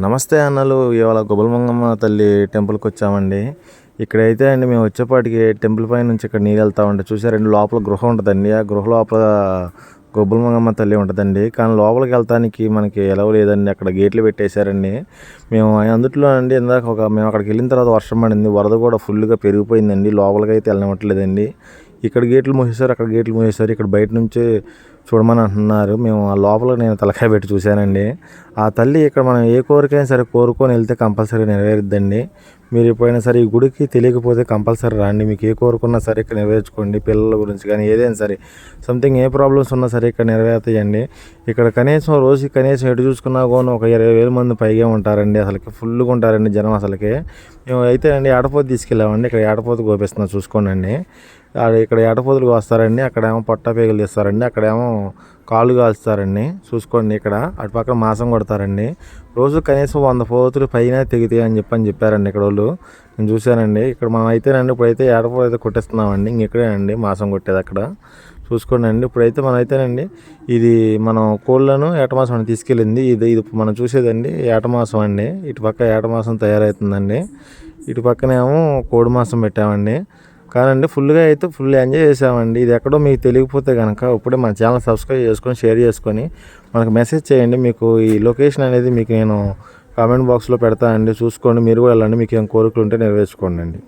నమస్తే అన్నలు, ఇవాళ గొబ్బలమంగమ్మ తల్లి టెంపుల్కి వచ్చామండి. ఇక్కడైతే అండి మేము వచ్చేపాటికి టెంపుల్ పై నుంచి ఇక్కడ నీళ్ళు వెళ్తా ఉంటే చూసారండి, లోపల గృహ ఉంటుందండి. ఆ గృహ లోపల గొబ్బలమంగమ్మ తల్లి ఉంటుందండి. కానీ లోపలికి వెళ్తానికి మనకి ఎలా లేదండి, అక్కడ గేట్లు పెట్టేశారండి. మేము అందుట్లో అండి ఇందాక మేము అక్కడికి వెళ్ళిన తర్వాత వర్షం పడింది, వరద కూడా ఫుల్గా పెరిగిపోయిందండి. లోపలికి అయితే వెళ్ళనివ్వట్లేదండి. ఇక్కడ గేట్లు మూసేశారు, అక్కడ గేట్లు మూసేశారు. ఇక్కడ బయట నుంచి చూడమని అంటున్నారు. మేము ఆ లోపల నేను తలకాయ పెట్టి చూశానండి. ఆ తల్లి ఇక్కడ మనం ఏ కోరికైనా సరే కోరుకొని వెళ్తే కంపల్సరీ నెరవేరుద్దండి. మీరు ఎప్పుడైనా సరే ఈ గుడికి తెలియకపోతే కంపల్సరీ రండి. మీకు ఏ కోరుకున్నా సరే ఇక్కడ నెరవేర్చుకోండి. పిల్లల గురించి కానీ ఏదైనా సరే సంథింగ్ ఏ ప్రాబ్లమ్స్ ఉన్నా సరే ఇక్కడ నెరవేరుతాయండి. ఇక్కడ రోజుకి కనీసం ఎటు చూసుకున్నా కూడా ఒక 20,000 మంది పైగా ఉంటారండి. అసలుకి ఫుల్గా ఉంటారండి జనం. అసలుకి మేము అయితే అండి ఏటపోతు తీసుకెళ్ళామండి. ఇక్కడ ఏటపోతు కోపిస్తున్నాం చూసుకోండి. ఇక్కడ ఏటపోతులు కోస్తారండి, అక్కడేమో పొట్ట పేగులు తీస్తారండి, అక్కడేమో కాళ్ళు కాల్స్తారండి. చూసుకోండి, ఇక్కడ అటు పక్కన మాసం కొడతారండి. రోజు కనీసం 100 పోతులు పైన తెగితాయి అని చెప్పారండి ఇక్కడ వాళ్ళు. నేను చూశానండి. ఇక్కడ మనం అయితేనండి ఇప్పుడైతే ఏటపోతు అయితే కొట్టేస్తున్నామండి. ఇంకెక్కడేనండి మాసం కొట్టేది అక్కడ. చూసుకోండి అండి. ఇప్పుడైతే మనం అయితేనండి ఇది మనం కోళ్ళను ఏటమాసం తీసుకెళ్ళింది. ఇది మనం చూసేదండి ఏటమాసం అండి. ఇటు పక్క ఏటమాసం తయారవుతుందండి, ఇటు పక్కనేమో కోడి మాసం పెట్టామండి. కానండి ఫుల్గా అయితే ఫుల్ ఎంజాయ్ చేసామండి. ఇది ఎక్కడో మీకు తెలియకపోతే కనుక ఇప్పుడే మన ఛానల్ సబ్స్క్రైబ్ చేసుకొని షేర్ చేసుకొని మనకు మెసేజ్ చేయండి. మీకు ఈ లొకేషన్ అనేది మీకు నేను కామెంట్ బాక్స్లో పెడతానండి. చూసుకోండి, మీరు కూడా వెళ్ళండి. మీకు ఏం కోరికలు ఉంటే నెరవేర్చుకోండి.